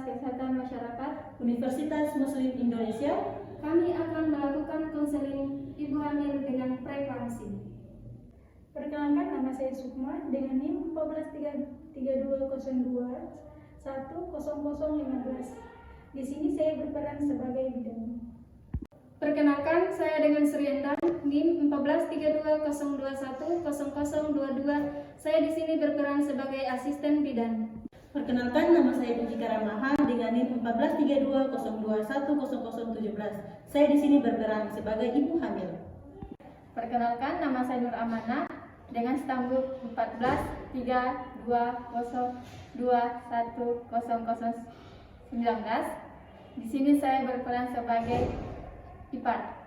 Kesehatan Masyarakat Universitas Muslim Indonesia. Kami akan melakukan konseling ibu hamil dengan preeklamsi. Perkenalkan, nama saya Sukma dengan NIM 14332010015. Di sini saya berperan sebagai bidan. Perkenalkan, saya dengan Suryanda, NIM 14320210022. Saya di sini berperan sebagai asisten bidan. Perkenalkan, nama saya Puji Karamaha dengan NIM 14320210017. Saya di sini berperan sebagai ibu hamil. Perkenalkan, nama saya Nur Amanah dengan stambuk 14320210019. Di sini saya berperan sebagai IPAR.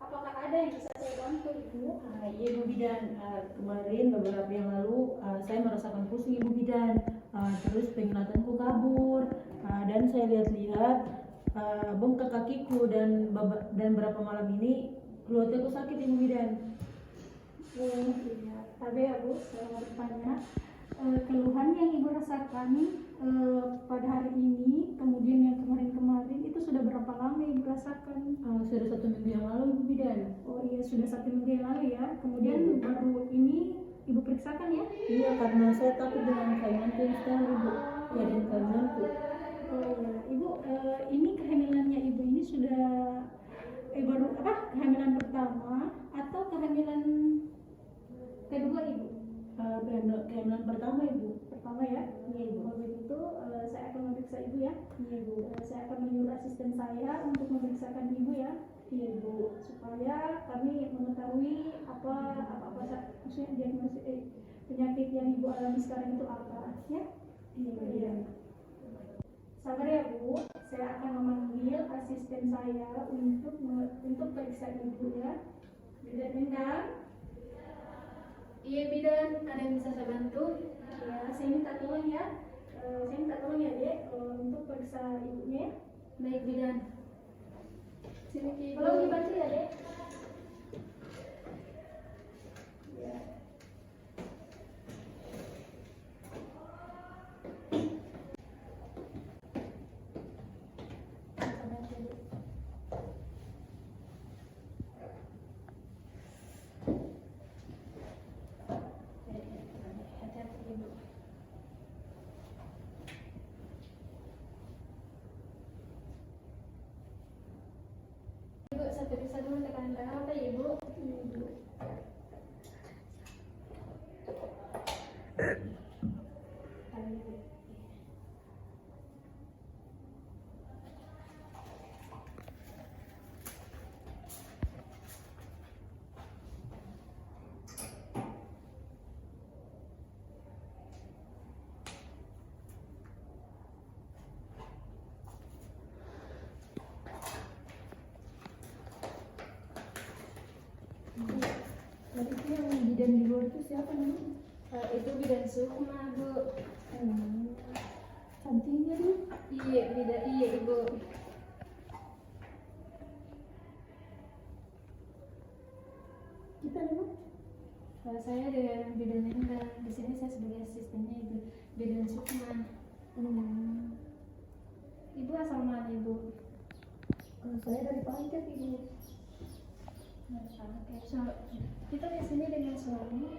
Apakah ada yang bisa saya bantu, Ibu? Iya Ibu Bidan, kemarin beberapa yang lalu saya merasakan pusing Ibu Bidan, terus penglihatanku kabur, dan saya lihat-lihat bengkak kakiku dan berapa malam ini keluargaku sakit Ibu Bidan. Iya. Tapi ya Bu, saya mau bertanya, keluhan yang Ibu rasakan pada hari ini, kemudian yang kemarin-kemarin, itu sudah berapa lama Ibu rasakan? Sudah 1 minggu yang lalu Ibu Bidan. Oh iya, sudah 1 minggu yang lalu ya. Kemudian baru ini Ibu periksakan ya? Iya, karena saya takut dengan kehamilanku yang sekarang Ibu. Ya, dan kehamilanku. Oh iya, Ibu, ini kehamilannya Ibu ini sudah baru kehamilan pertama atau kehamilan kedua Ibu? Kehamilan pertama Ibu. Pertama ya? Iya Ibu. Kalau begitu saya akan memeriksa Ibu ya. Iya Ibu. Saya akan menyuruh asisten saya untuk memeriksakan Ibu ya. Iya Ibu. Supaya kami mengetahui apa maksudnya diagnosis penyakit yang Ibu alami sekarang itu apa ya? Iya. Sabar ya Bu, saya akan memanggil asisten saya untuk periksa Ibu ya. Bidan. Iya bidan, ada yang bisa saya bantu? Ya, saya minta tolong ya. Dek, untuk periksa ibunya. Baik bidan. Sini ke ibu. Tolong dibantu ya, Dek. Ya. Ibu, saya periksa dulu tekanan darah apa ya Ibu? Ibu. Tadi itu yang bidan di luar itu siapa nih? Itu bidan Sukma Bu. Cantiknya tuh. Iya bidan, iya Ibu. Kita memang. Saya dengan bidan Endang. Di sini saya sebagai asistennya Ibu bidan Sukma. Ibu asal mana Ibu? Saya dari Pangkep Ibu. So, kita di sini dengan suami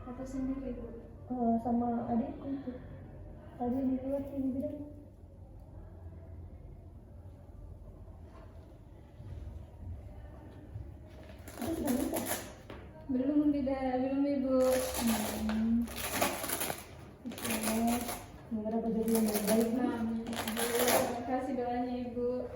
atau sendiri Ibu? Sama adikku tuh. Tadi di luar sini bidan. Itu sudah nikah? Belum belum ibu. Oke. Semoga dapat jodoh yang baik. Amin. Terima kasih doanya ibu.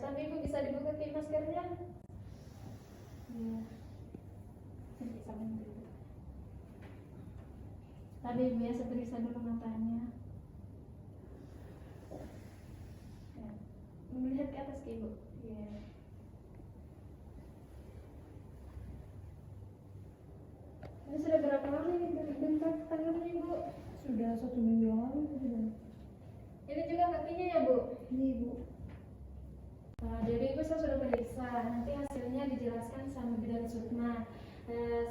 Tapi ibu bisa dibuka ke maskernya? Iya. Sini, sama ibu. Tadi ibu ya saya periksa dulu matanya. Ya. Melihat ke atas ke ibu. Iya. Ini sudah berapa lama ini bentak tangannya ibu? Sudah 1 minggu yang lalu sudah. Ini juga kakinya ya bu? Ini ibu. Nah, jadi ibu saya sudah periksa, nanti hasilnya dijelaskan sama bidan Sukma.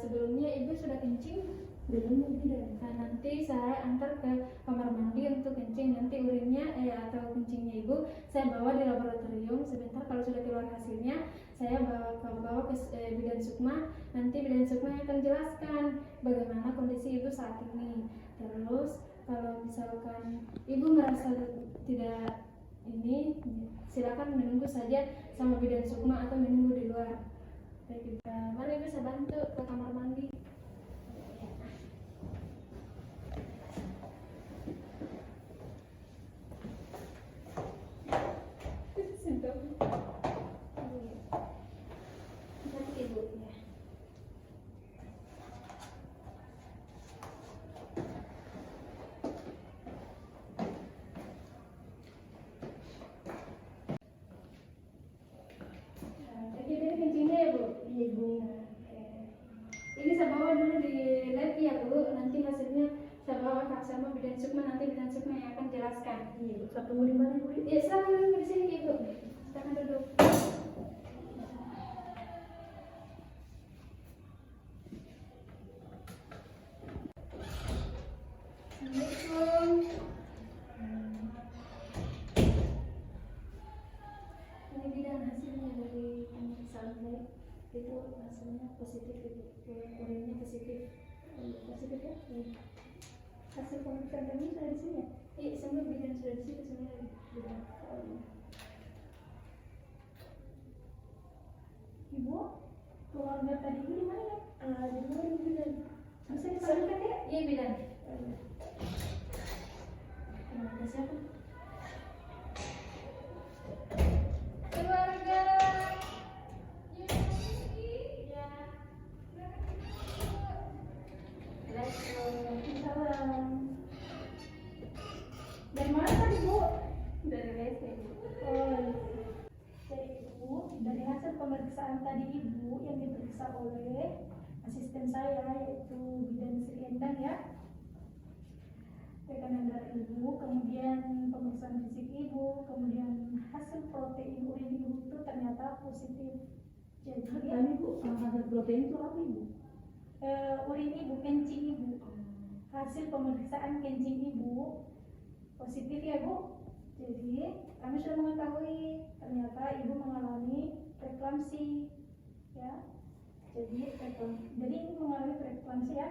Sebelumnya ibu sudah kencing? Belum tidak. Nah, nanti saya antar ke kamar mandi untuk kencing. Nanti urinnya atau kencingnya ibu saya bawa di laboratorium sebentar. Kalau sudah keluar hasilnya saya bawa ke bidan Sukma. Nanti bidan Sukma akan jelaskan bagaimana kondisi ibu saat ini. Terus kalau misalkan ibu merasa tidak ini, silakan menunggu saja sama bidan Sukma atau menunggu di luar. Baik, mari ibu saya bantu ke kamar mandi. Nanti ibu ya. Oke, ini kencingnya ya bu? Iya ibu. Ini saya bawa dulu di lab ya bu. Nanti hasilnya saya bawa sama bidan Sukma. Nanti bidan Sukma yang akan jelaskan. Iya ibu. Saya tunggu di mana ibu? Ya, silakan duduk di sini ibu. Silakan duduk. Assalamualaikum. Ini bidan hasilnya dari pemeriksaan lab. Itu hasilnya positif ibu. Urinnya positif. Positif ya? Iya. Hasil pemeriksaan kami sudah di sini ya? Iya, semua bidan sudah di situ semua bidan. Ibu, keluarga tadi ibu di mana ya? Di mana ibu bidan? Bisa disampaikan ya? Iya bidan. Keluarga siapa? Keluarga. Ya. Salam. Dari mana tadi ibu? Dari WC. Oh, jadi ibu, dari hasil pemeriksaan tadi ibu yang diperiksa oleh asisten saya yaitu bidan Sri Endang ya, tekanan darah ibu, kemudian pemeriksaan fisik ibu, kemudian hasil protein urin ibu itu ternyata positif. Jadi Tadi ibu, hasil protein itu apa ibu? urin ibu, kencing ibu, hasil pemeriksaan kencing ibu positif ya bu. Jadi kami sudah mengetahui ternyata ibu mengalami preeklamsi ya. Jadi ibu mengalami preeklamsi ya.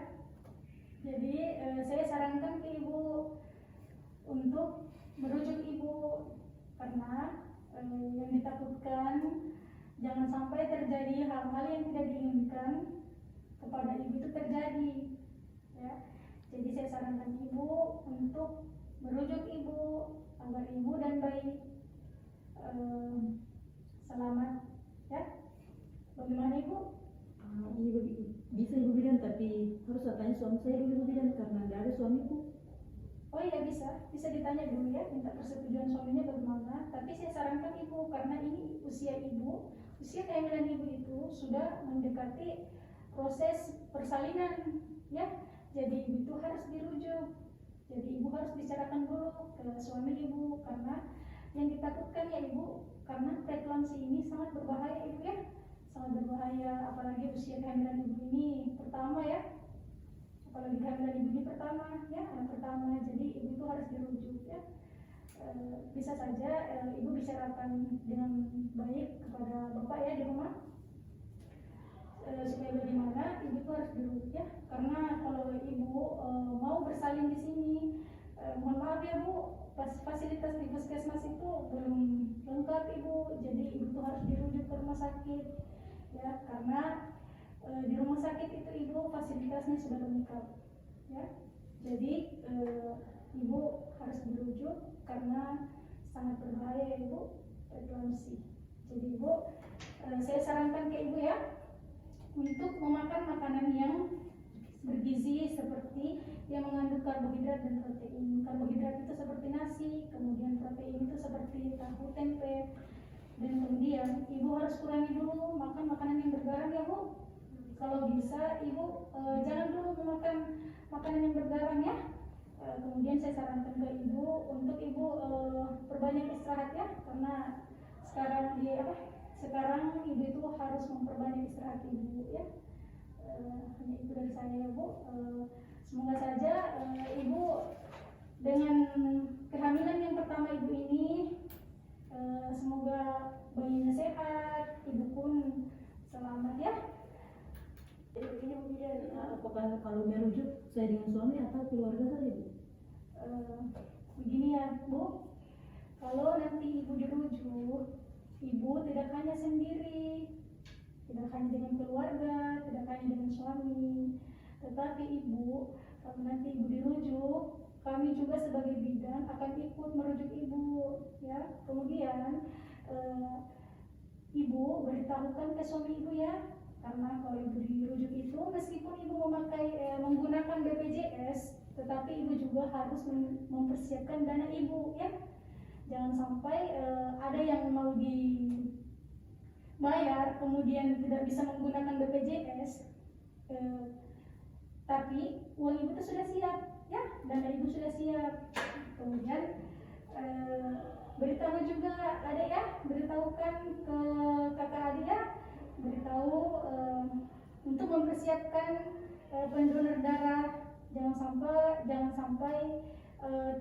Jadi saya sarankan ke ibu untuk merujuk ibu karena yang ditakutkan jangan sampai terjadi hal-hal yang tidak diinginkan kepada ibu itu terjadi ya. Jadi saya sarankan ibu untuk merujuk ibu agar ibu dan bayi selamat ya. Bagaimana ibu? Iya bisa ibu bidan, tapi harus saya tanya suami saya dulu ibu bidan karena tidak ada suamiku. Oh iya bisa ditanya dulu ya, minta persetujuan suaminya bagaimana. Tapi saya sarankan ibu karena ini usia ibu, usia kehamilan ibu itu sudah mendekati proses persalinan ya. Jadi ibu itu harus dirujuk. Jadi ibu harus bicarakan dulu ke suami ibu karena yang ditakutkan ya ibu, karena preeklamsi ini sangat berbahaya ibu ya, sangat berbahaya apalagi usia kehamilan ibu ini pertama ya, apalagi kehamilan ibu ini pertama ya, anak pertama. Jadi ibu itu harus dirujuk ya. Bisa saja ibu bicarakan dengan baik kepada bapak ya di rumah supaya bagaimana ibu itu harus dirujuk ya, karena kalau ibu mau mau bersalin di sini. Mohon maaf ya Bu, fasilitas di puskesmas itu belum lengkap Ibu, jadi Ibu tuh harus dirujuk ke rumah sakit ya, karena di rumah sakit itu Ibu fasilitasnya sudah lengkap ya. Jadi Ibu harus dirujuk karena sangat berbahaya Ibu preeklamsi. Jadi Ibu, saya sarankan ke Ibu ya untuk memakan makanan yang bergizi seperti yang mengandung karbohidrat dan protein. Karbohidrat itu seperti nasi, kemudian protein itu seperti tahu, tempe, dan kemudian Ibu harus kurangi dulu makan makanan yang bergaram ya Bu. Kalau bisa Ibu jangan dulu memakan makanan yang bergaram ya. Kemudian saya sarankan ke Ibu untuk Ibu perbanyak istirahat ya, karena sekarang Ibu itu harus memperbanyak istirahat Ibu ya. Hanya itu dari saya ya Bu. Semoga saja Ibu dengan kehamilan yang pertama Ibu ini semoga bayinya sehat, Ibu pun selamat ya. Ini kemudian apakah kalau merujuk saya dengan suami atau keluarga saja Bu? Begini ya Bu, kalau nanti Ibu dirujuk, Ibu tidak hanya sendiri, tidak hanya dengan keluarga, tidak hanya dengan suami, tetapi Ibu, kalau nanti Ibu dirujuk, kami juga sebagai bidan akan ikut merujuk Ibu ya. Kemudian Ibu beritahukan ke suami Ibu ya, karena kalau Ibu dirujuk itu meskipun Ibu menggunakan BPJS, tetapi Ibu juga harus mempersiapkan dana Ibu ya. Jangan sampai ada yang mau dibayar kemudian tidak bisa menggunakan BPJS, tapi uang Ibu itu sudah siap ya, dana Ibu sudah siap. Kemudian beritahu juga adik ya, beritahukan ke kakak adik ya, beritahu untuk mempersiapkan pendonor darah. Jangan sampai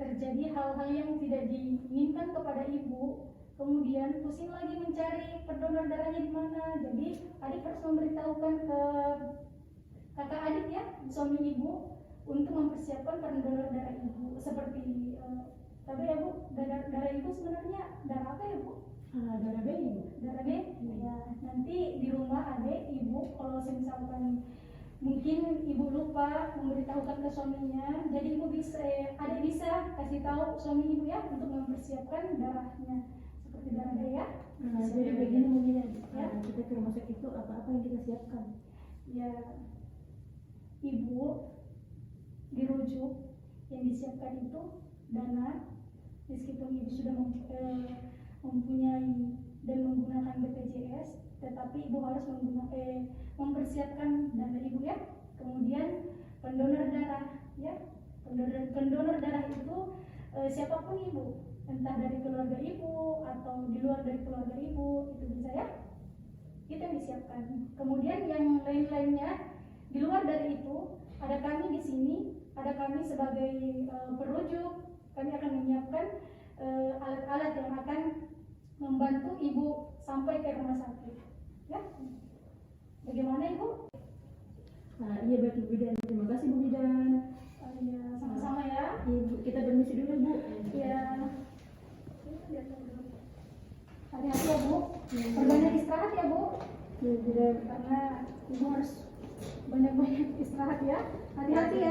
terjadi hal-hal yang tidak diinginkan kepada Ibu, kemudian pusing lagi mencari pendonor darahnya di mana. Jadi adik harus memberitahukan ke kakak adik ya, suami Ibu, untuk mempersiapkan pendonor darah Ibu. Seperti tapi ya Bu, darah Ibu sebenarnya darah apa ya Bu? Darah B Ibu. Darah B? Ya, nanti di rumah adik Ibu kalau misalkan mungkin Ibu lupa memberitahukan ke suaminya, jadi adik bisa kasih tahu suami Ibu ya untuk mempersiapkan darahnya seperti darah B ya. Jadi begini mungkin ya, kita ke rumah sakit itu apa-apa yang kita siapkan? Ya, Ibu dirujuk, yang disiapkan itu dana, meskipun Ibu sudah mempunyai dan menggunakan BPJS, tetapi Ibu harus mempersiapkan dana Ibu ya. Kemudian pendonor darah ya, pendonor darah itu siapapun Ibu, entah dari keluarga Ibu atau di luar dari keluarga Ibu, itu bisa ya, itu yang disiapkan. Kemudian yang lain-lainnya di luar dari itu, ada kami di sini, ada kami sebagai perujuk, kami akan menyiapkan alat-alat yang akan membantu Ibu sampai ke rumah sakit ya. Bagaimana Ibu? Iya baik Bu Bidan, terima kasih Bu Bidan. Iya, sama-sama ya. Ibu, kita permisi dulu Bu. Iya. Hati-hati ya Bu, perbanyak istirahat ya Bu. Bu Bidan, Karena Ibu harus banyak-banyak istirahat ya. Hati-hati ya.